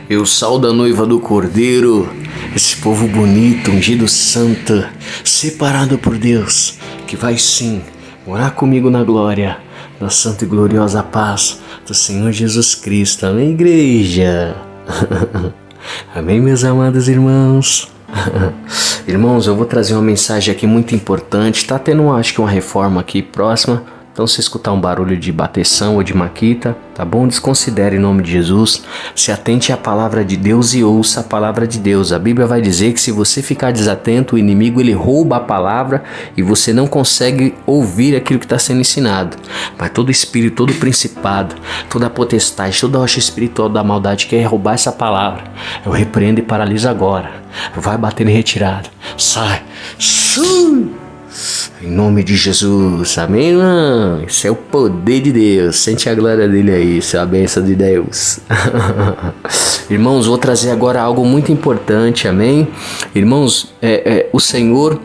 Eu saldo a noiva do Cordeiro, esse povo bonito, ungido santo, separado por Deus, que vai sim morar comigo na glória, na santa e gloriosa paz do Senhor Jesus Cristo. Amém, igreja? Amém, meus amados irmãos? Irmãos, eu vou trazer uma mensagem aqui muito importante. Tá tendo, acho que uma reforma aqui próxima. Então, se escutar um barulho de bateção ou de maquita, tá bom? Desconsidere em nome de Jesus. Se atente à palavra de Deus e ouça a palavra de Deus. A Bíblia vai dizer que se você ficar desatento, o inimigo ele rouba a palavra e você não consegue ouvir aquilo que está sendo ensinado. Mas todo espírito, todo principado, toda potestade, toda rocha espiritual da maldade quer roubar essa palavra. Eu repreendo e paraliso agora. Vai bater em retirada. Sai. Sai. Em nome de Jesus, amém, irmão? Esse é o poder de Deus. Sente a glória dele aí, isso é a bênção de Deus. Irmãos, vou trazer agora algo muito importante, amém? Irmãos, o Senhor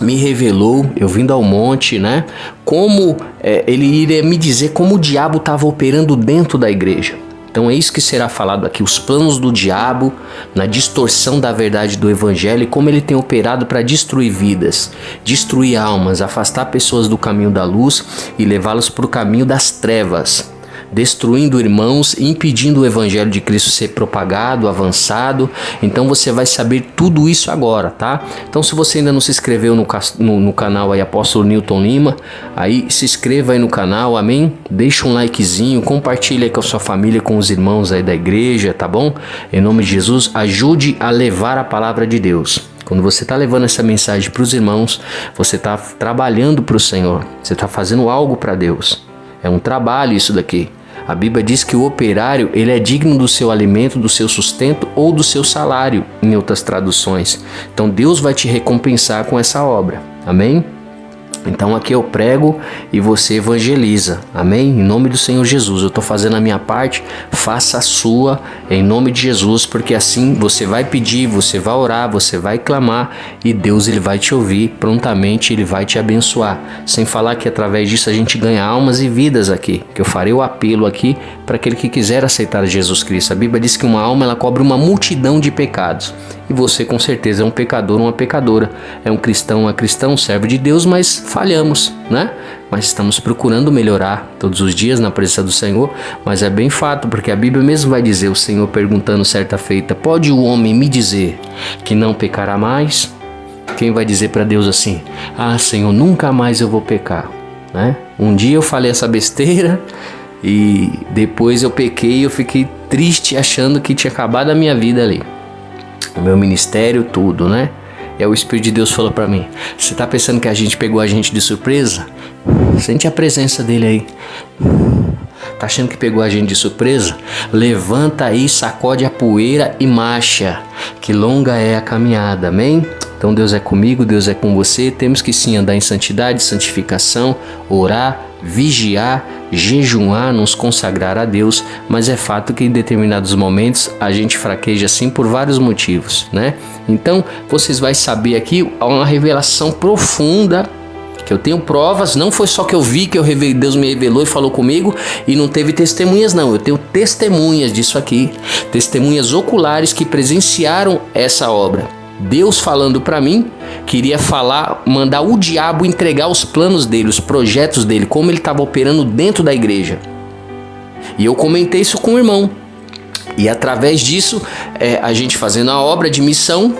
me revelou, eu vindo ao monte, né? Como ele iria me dizer como o diabo estava operando dentro da igreja. Então é isso que será falado aqui, os planos do diabo na distorção da verdade do evangelho e como ele tem operado para destruir vidas, destruir almas, afastar pessoas do caminho da luz e levá-las para o caminho das trevas, destruindo irmãos e impedindo o evangelho de Cristo ser propagado, avançado. Então você vai saber tudo isso agora, tá? Então se você ainda não se inscreveu no canal aí Apóstolo Newton Lima, aí se inscreva aí no canal, amém? Deixa um likezinho, compartilha aí com a sua família, com os irmãos aí da igreja, tá bom? Em nome de Jesus, ajude a levar a palavra de Deus. Quando você está levando essa mensagem para os irmãos, você está trabalhando para o Senhor, você está fazendo algo para Deus. É um trabalho isso daqui. A Bíblia diz que o operário ele é digno do seu alimento, do seu sustento ou do seu salário, em outras traduções. Então Deus vai te recompensar com essa obra. Amém? Então aqui eu prego e você evangeliza, amém? Em nome do Senhor Jesus, eu estou fazendo a minha parte, faça a sua em nome de Jesus, porque assim você vai pedir, você vai orar, você vai clamar e Deus ele vai te ouvir prontamente, ele vai te abençoar. Sem falar que através disso a gente ganha almas e vidas aqui, que eu farei o apelo aqui para aquele que quiser aceitar Jesus Cristo. A Bíblia diz que uma alma ela cobre uma multidão de pecados. E você com certeza é um pecador, uma pecadora, é um cristão, uma cristã, um servo de Deus, mas falhamos, né? Mas estamos procurando melhorar todos os dias na presença do Senhor, mas é bem fato, porque a Bíblia mesmo vai dizer, o Senhor perguntando certa feita, pode o homem me dizer que não pecará mais? Quem vai dizer para Deus assim, ah Senhor, nunca mais eu vou pecar, né? Um dia eu falei essa besteira e depois eu pequei e eu fiquei triste achando que tinha acabado a minha vida ali. O meu ministério, tudo, né? E aí o Espírito de Deus falou pra mim, você tá pensando que a gente pegou a gente de surpresa? Sente a presença dele aí. Tá achando que pegou a gente de surpresa? Levanta aí, sacode a poeira e marcha, que longa é a caminhada, amém? Então Deus é comigo, Deus é com você, temos que sim andar em santidade, santificação, orar, vigiar, jejuar, nos consagrar a Deus, mas é fato que em determinados momentos a gente fraqueja assim por vários motivos, né? Então vocês vão saber aqui uma revelação profunda, que eu tenho provas, não foi só que eu vi, que Deus me revelou e falou comigo e não teve testemunhas não, eu tenho testemunhas disso aqui, testemunhas oculares que presenciaram essa obra. Deus falando para mim, queria mandar o diabo entregar os planos dele, os projetos dele, como ele estava operando dentro da igreja. E eu comentei isso com o irmão. E através disso, a gente fazendo a obra de missão,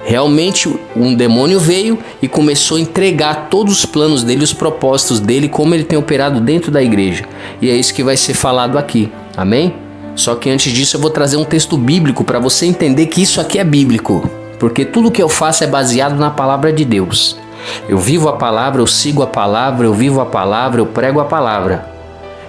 realmente um demônio veio e começou a entregar todos os planos dele, os propósitos dele, como ele tem operado dentro da igreja. E é isso que vai ser falado aqui, amém? Só que antes disso eu vou trazer um texto bíblico para você entender que isso aqui é bíblico. Porque tudo que eu faço é baseado na palavra de Deus. Eu vivo a palavra, eu sigo a palavra, eu vivo a palavra, eu prego a palavra.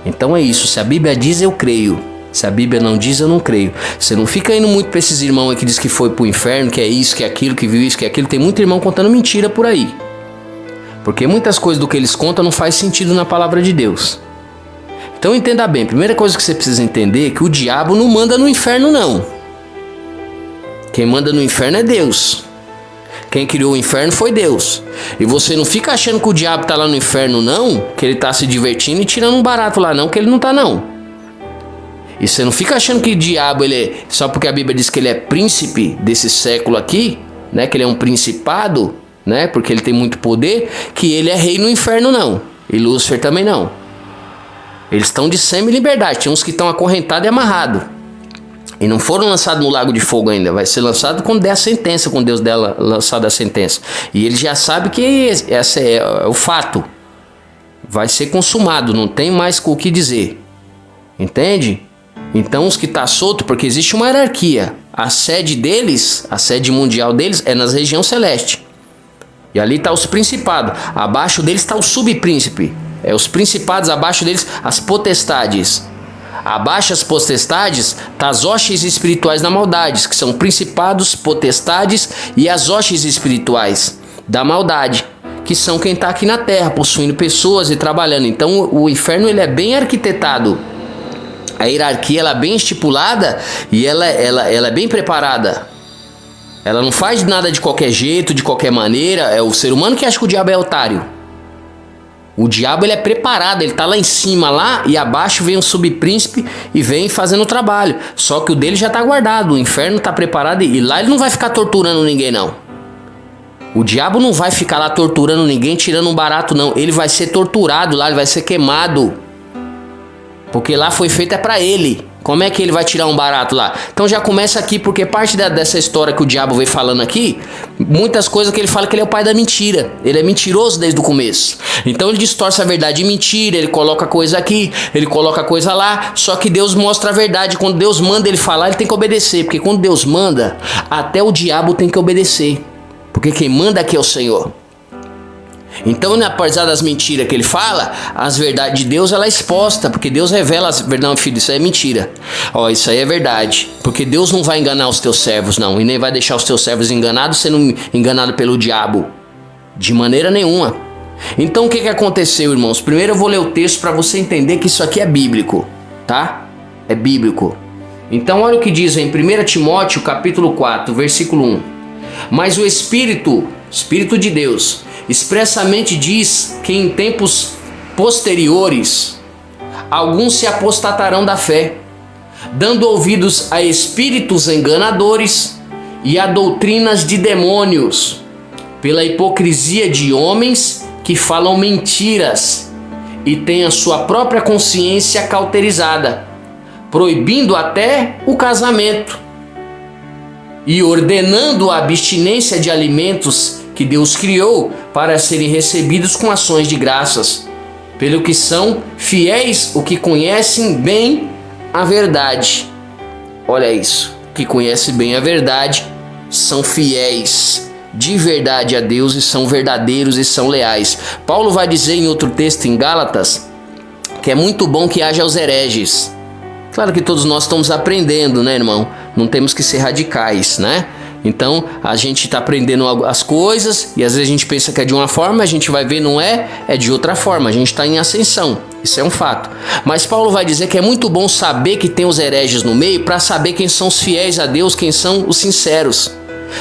Então é isso, se a Bíblia diz, eu creio. Se a Bíblia não diz, eu não creio. Você não fica indo muito para esses irmãos aí que diz que foi pro inferno, que é isso, que é aquilo, que viu isso, que é aquilo. Tem muito irmão contando mentira por aí. Porque muitas coisas do que eles contam não faz sentido na palavra de Deus. Então entenda bem, a primeira coisa que você precisa entender é que o diabo não manda no inferno não. Quem manda no inferno é Deus. Quem criou o inferno foi Deus. E você não fica achando que o diabo tá lá no inferno não, que ele tá se divertindo e tirando um barato lá não, que ele não tá não. E você não fica achando que o diabo, ele é, só porque a Bíblia diz que ele é príncipe desse século aqui, né, que ele é um principado, né, porque ele tem muito poder, que ele é rei no inferno, não. E Lúcifer também não. Eles estão de semi-liberdade. Tem uns que estão acorrentados e amarrados. E não foram lançados no lago de fogo ainda. Vai ser lançado quando der a sentença, quando Deus der lançado a sentença. E ele já sabe que esse é o fato. Vai ser consumado, não tem mais o que dizer. Entende? Então os que estão soltos, porque existe uma hierarquia. A sede deles, a sede mundial deles é nas regiões celestes. E ali está os principados. Abaixo deles está o subpríncipe. Os principados, abaixo deles as potestades. Abaixo as potestades tá as hostes espirituais da maldade, que são principados, potestades e as hostes espirituais da maldade, que são quem está aqui na terra, possuindo pessoas e trabalhando. Então o inferno ele é bem arquitetado. A hierarquia ela é bem estipulada e ela é bem preparada. Ela não faz nada de qualquer jeito, de qualquer maneira. É o ser humano que acha que o diabo é otário. O diabo ele é preparado, ele está lá em cima lá e abaixo vem um subpríncipe e vem fazendo o trabalho. Só que o dele já está guardado, o inferno está preparado e lá ele não vai ficar torturando ninguém não. O diabo não vai ficar lá torturando ninguém, tirando um barato não. Ele vai ser torturado lá, ele vai ser queimado. Porque lá foi feito para ele. Como é que ele vai tirar um barato lá? Então já começa aqui, porque parte dessa história que o diabo vem falando aqui, muitas coisas que ele fala que ele é o pai da mentira. Ele é mentiroso desde o começo. Então ele distorce a verdade em mentira, ele coloca coisa aqui, ele coloca coisa lá, só que Deus mostra a verdade. Quando Deus manda ele falar, ele tem que obedecer, porque quando Deus manda, até o diabo tem que obedecer. Porque quem manda aqui é o Senhor. Então, apesar das mentiras que ele fala, as verdades de Deus ela é exposta, porque Deus revela as verdades. Não, filho, isso aí é mentira. Ó, isso aí é verdade, porque Deus não vai enganar os teus servos, não, e nem vai deixar os teus servos enganados, sendo enganados pelo diabo, de maneira nenhuma. Então, o que aconteceu, irmãos? Primeiro eu vou ler o texto para você entender que isso aqui é bíblico, tá? É bíblico. Então, olha o que diz em 1 Timóteo, capítulo 4, versículo 1. Mas o Espírito de Deus, expressamente diz que em tempos posteriores alguns se apostatarão da fé, dando ouvidos a espíritos enganadores e a doutrinas de demônios, pela hipocrisia de homens que falam mentiras e têm a sua própria consciência cauterizada, proibindo até o casamento e ordenando a abstinência de alimentos que Deus criou para serem recebidos com ações de graças, pelo que são fiéis o que conhecem bem a verdade. Olha isso, que conhece bem a verdade, são fiéis de verdade a Deus e são verdadeiros e são leais. Paulo vai dizer em outro texto em Gálatas que é muito bom que haja os hereges. Claro que todos nós estamos aprendendo, né, irmão? Não temos que ser radicais, né? Então a gente está aprendendo as coisas e às vezes a gente pensa que é de uma forma, a gente vai ver não é de outra forma. A gente está em ascensão, isso é um fato. Mas Paulo vai dizer que é muito bom saber que tem os hereges no meio para saber quem são os fiéis a Deus, quem são os sinceros.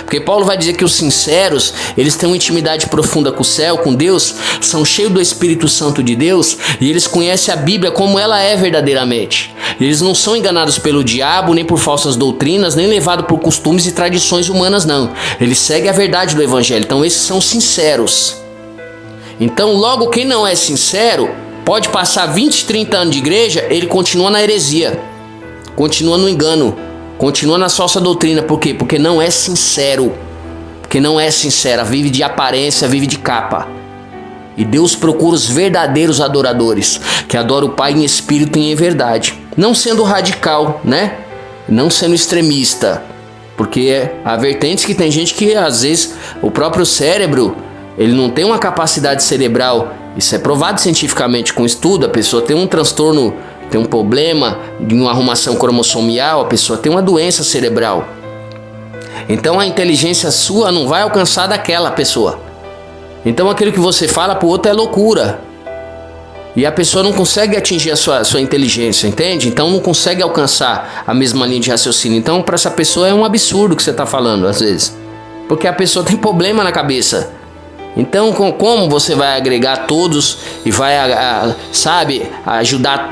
Porque Paulo vai dizer que os sinceros, eles têm uma intimidade profunda com o céu, com Deus, são cheios do Espírito Santo de Deus e eles conhecem a Bíblia como ela é verdadeiramente. Eles não são enganados pelo diabo, nem por falsas doutrinas, nem levados por costumes e tradições humanas, não. Eles seguem a verdade do Evangelho, então esses são sinceros. Então logo quem não é sincero, pode passar 20, 30 anos de igreja, ele continua na heresia, continua no engano. Continua na falsa doutrina, por quê? Porque não é sincero. Porque não é sincera, vive de aparência, vive de capa. E Deus procura os verdadeiros adoradores, que adoram o Pai em espírito e em verdade. Não sendo radical, né? Não sendo extremista. Porque há vertentes que tem gente que às vezes o próprio cérebro, ele não tem uma capacidade cerebral. Isso é provado cientificamente com estudo. A pessoa tem um transtorno, tem um problema de uma arrumação cromossomial, a pessoa tem uma doença cerebral. Então a inteligência sua não vai alcançar daquela pessoa. Então aquilo que você fala para o outro é loucura. E a pessoa não consegue atingir a sua inteligência, entende? Então não consegue alcançar a mesma linha de raciocínio. Então para essa pessoa é um absurdo o que você está falando às vezes. Porque a pessoa tem problema na cabeça. Então como você vai agregar todos e vai, sabe, ajudar